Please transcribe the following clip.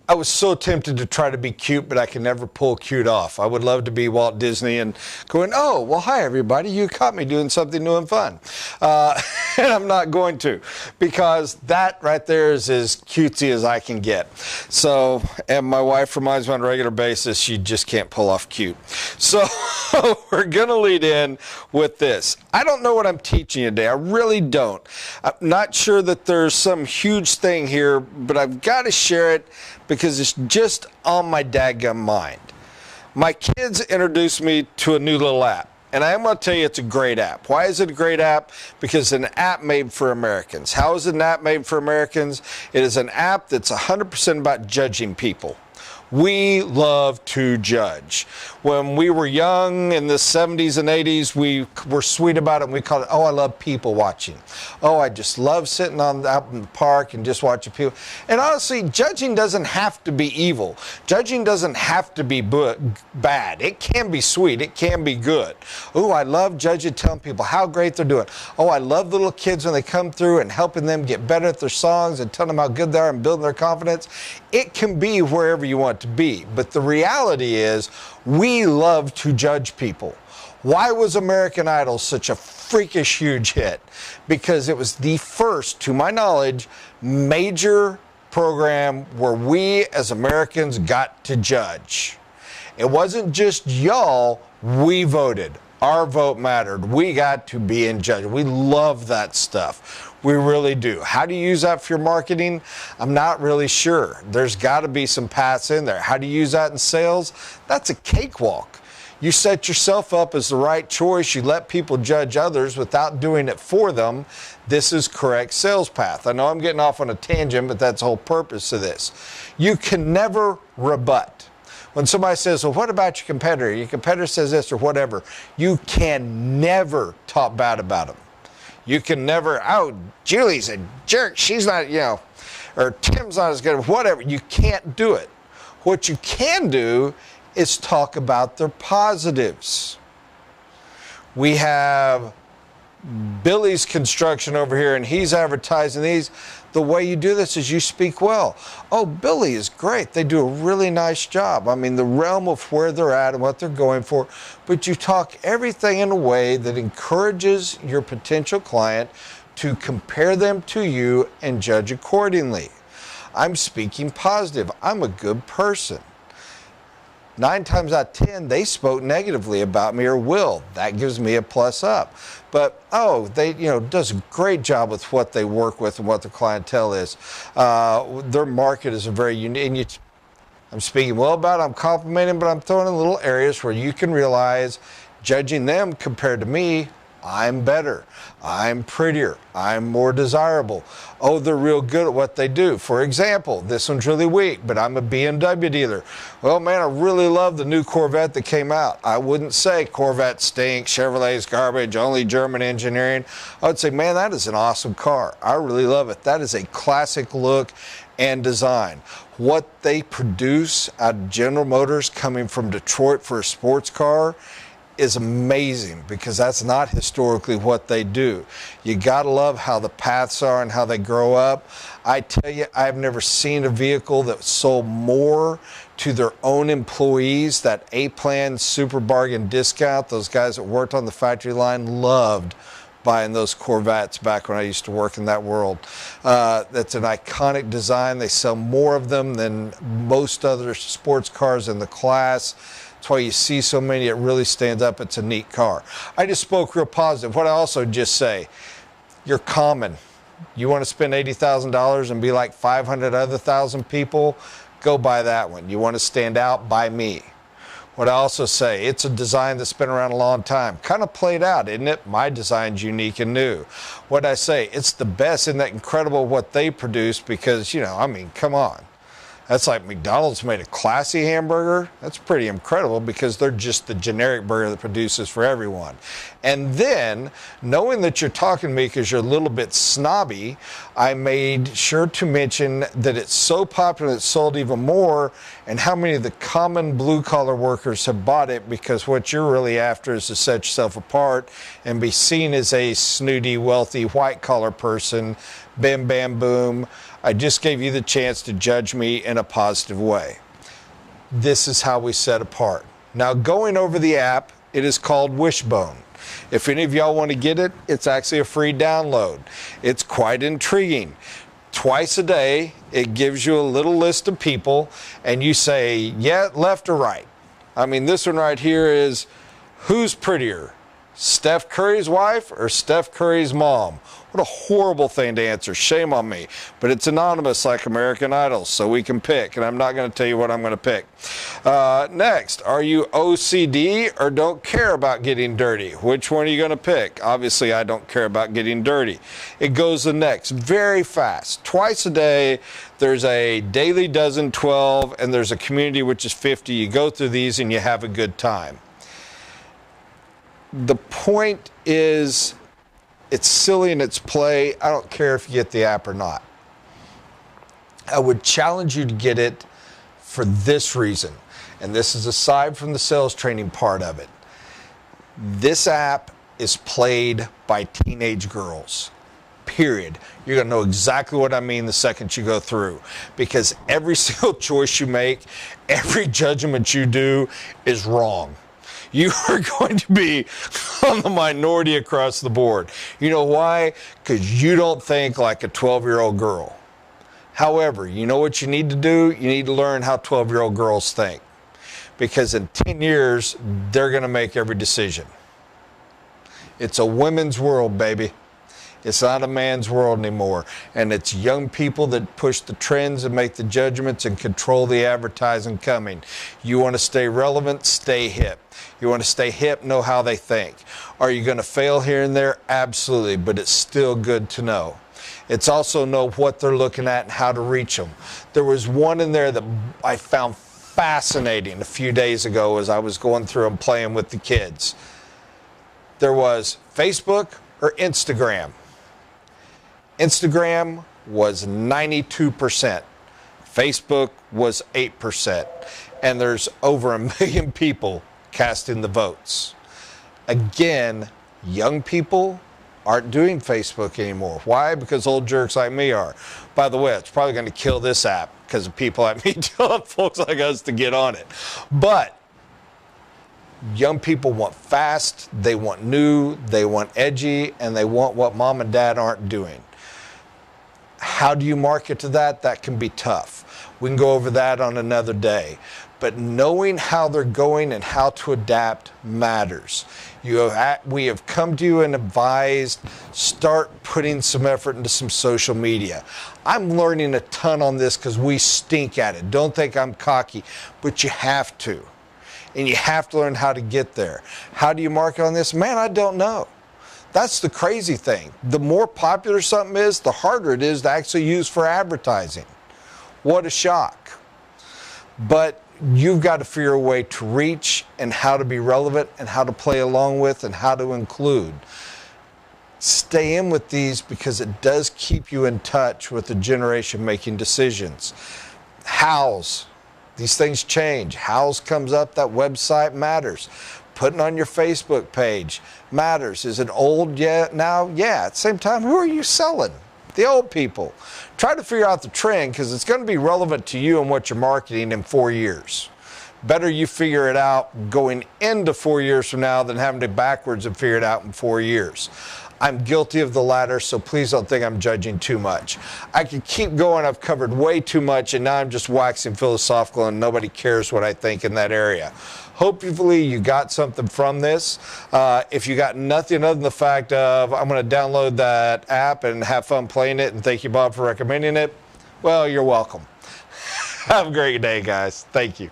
I was so tempted to try to be cute, but I can never pull cute off. I would love to be Walt Disney and going, oh, well, hi, everybody. You caught me doing something new and fun. And I'm not going to, because that right there is as cutesy as I can get. So, and my wife reminds me on a regular basis, she just can't pull off cute. So we're going to lead in with this. I don't know what I'm teaching you today. I really don't. I'm not sure that there's some huge thing here, but I've got to share it because it's just on my dadgum mind. My kids introduced me to a new little app, and I am going to tell you it's a great app. Why is it a great app? Because it's an app made for Americans. How is it an app made for Americans? It is an app that's 100% about judging people. We love to judge. When we were young in the 70s and 80s, we were sweet about it, and we called it, oh, I love people watching. Oh, I just love sitting out in the park and just watching people. And honestly, judging doesn't have to be evil. Judging doesn't have to be bad. It can be sweet. It can be good. Oh, I love judging, telling people how great they're doing. Oh, I love the little kids when they come through and helping them get better at their songs and telling them how good they are and building their confidence. It can be wherever you want to be. But the reality is, we love to judge people. Why was American Idol such a freakish huge hit? Because it was the first, to my knowledge, major program where we as Americans got to judge. It wasn't just y'all, we voted. Our vote mattered. We got to be in judgment. We love that stuff. We really do. How do you use that for your marketing? I'm not really sure. There's got to be some paths in there. How do you use that in sales? That's a cakewalk. You set yourself up as the right choice. You let people judge others without doing it for them. This is correct sales path. I know I'm getting off on a tangent, but that's the whole purpose of this. You can never rebut. When somebody says, well, what about your competitor? Your competitor says this or whatever. You can never talk bad about them. You can never, oh, Julie's a jerk. She's not, or Tim's not as good, whatever. You can't do it. What you can do is talk about their positives. We have Billy's Construction over here, and he's advertising these. The way you do this is you speak well. Oh, Billy is great. They do a really nice job. I mean, the realm of where they're at and what they're going for. But you talk everything in a way that encourages your potential client to compare them to you and judge accordingly. I'm speaking positive. I'm a good person. 9 times out of 10, they spoke negatively about me or will. That gives me a plus up. But, oh, they, does a great job with what they work with and what their clientele is. Their market is a very unique, and I'm speaking well about it, I'm complimenting, but I'm throwing in little areas where you can realize, judging them compared to me, I'm better, I'm prettier, I'm more desirable. Oh, they're real good at what they do. For example, this one's really weak, but I'm a BMW dealer. Well, man, I really love the new Corvette that came out. I wouldn't say Corvette stinks, Chevrolet's garbage, only German engineering. I would say, man, that is an awesome car. I really love it. That is a classic look and design. What they produce at General Motors coming from Detroit for a sports car is amazing, because that's not historically what they do. You gotta love how the paths are and how they grow up. I tell you, I've never seen a vehicle that sold more to their own employees. That A-Plan super bargain discount, those guys that worked on the factory line loved buying those Corvettes back when I used to work in that world. That's an iconic design. They sell more of them than most other sports cars in the class. That's why you see so many. It really stands up. It's a neat car. I just spoke real positive. What I also just say, you're common. You want to spend $80,000 and be like 500 other thousand people, go buy that one. You want to stand out, buy me. What I also say, it's a design that's been around a long time. Kind of played out, isn't it? My design's unique and new. What I say, it's the best. Isn't that incredible what they produce? Because, come on. That's like McDonald's made a classy hamburger. That's pretty incredible, because they're just the generic burger that produces for everyone. And then, knowing that you're talking to me because you're a little bit snobby, I made sure to mention that it's so popular it's sold even more, and how many of the common blue-collar workers have bought it, because what you're really after is to set yourself apart and be seen as a snooty, wealthy, white-collar person. Bim, bam, boom. I just gave you the chance to judge me in a positive way. This is how we set apart. Now, going over the app, it is called Wishbone. If any of y'all want to get it, it's actually a free download. It's quite intriguing. Twice a day, it gives you a little list of people, and you say, yeah, left or right. I mean, this one right here is, who's prettier, Steph Curry's wife or Steph Curry's mom? What a horrible thing to answer. Shame on me. But it's anonymous like American Idol, so we can pick. And I'm not going to tell you what I'm going to pick. Next, are you OCD or don't care about getting dirty? Which one are you going to pick? Obviously, I don't care about getting dirty. It goes the next, very fast. Twice a day, there's a daily dozen 12, and there's a community which is 50. You go through these and you have a good time. The point is, it's silly in its play. I don't care if you get the app or not. I would challenge you to get it for this reason, and this is aside from the sales training part of it. This app is played by teenage girls, period. You're going to know exactly what I mean the second you go through, because every single choice you make, every judgment you do is wrong. You are going to be on the minority across the board. You know why? Because you don't think like a 12-year-old girl. However, you know what you need to do? You need to learn how 12-year-old girls think. Because in 10 years, they're going to make every decision. It's a women's world, baby. It's not a man's world anymore. And it's young people that push the trends and make the judgments and control the advertising coming. You want to stay relevant, stay hip. You want to stay hip, know how they think. Are you going to fail here and there? Absolutely, but it's still good to know. It's also know what they're looking at and how to reach them. There was one in there that I found fascinating a few days ago as I was going through and playing with the kids. There was Facebook or Instagram. Instagram was 92%. Facebook was 8%. And there's over 1 million people casting the votes. Again, young people aren't doing Facebook anymore. Why? Because old jerks like me are. By the way, it's probably going to kill this app because of people like me telling folks like us to get on it. But young people want fast, they want new, they want edgy, and they want what mom and dad aren't doing. How do you market to that? That can be tough. We can go over that on another day. But knowing how they're going and how to adapt matters. We have come to you and advised, start putting some effort into some social media. I'm learning a ton on this because we stink at it. Don't think I'm cocky, but you have to. And you have to learn how to get there. How do you market on this? Man, I don't know. That's the crazy thing. The more popular something is, the harder it is to actually use for advertising. What a shock. But you've got to figure a way to reach and how to be relevant and how to play along with and how to include. Stay in with these because it does keep you in touch with the generation making decisions. Hows. These things change. Hows comes up, that website matters. Putting on your Facebook page matters. Is it old yet now? Yeah. At the same time, who are you selling? The old people. Try to figure out the trend because it's going to be relevant to you and what you're marketing in 4 years. Better you figure it out going into 4 years from now than having to backwards and figure it out in 4 years. I'm guilty of the latter, so please don't think I'm judging too much. I could keep going. I've covered way too much, and now I'm just waxing philosophical, and nobody cares what I think in that area. Hopefully you got something from this. If you got nothing other than the fact of I'm going to download that app and have fun playing it, and thank you, Bob, for recommending it, well, you're welcome. Have a great day, guys. Thank you.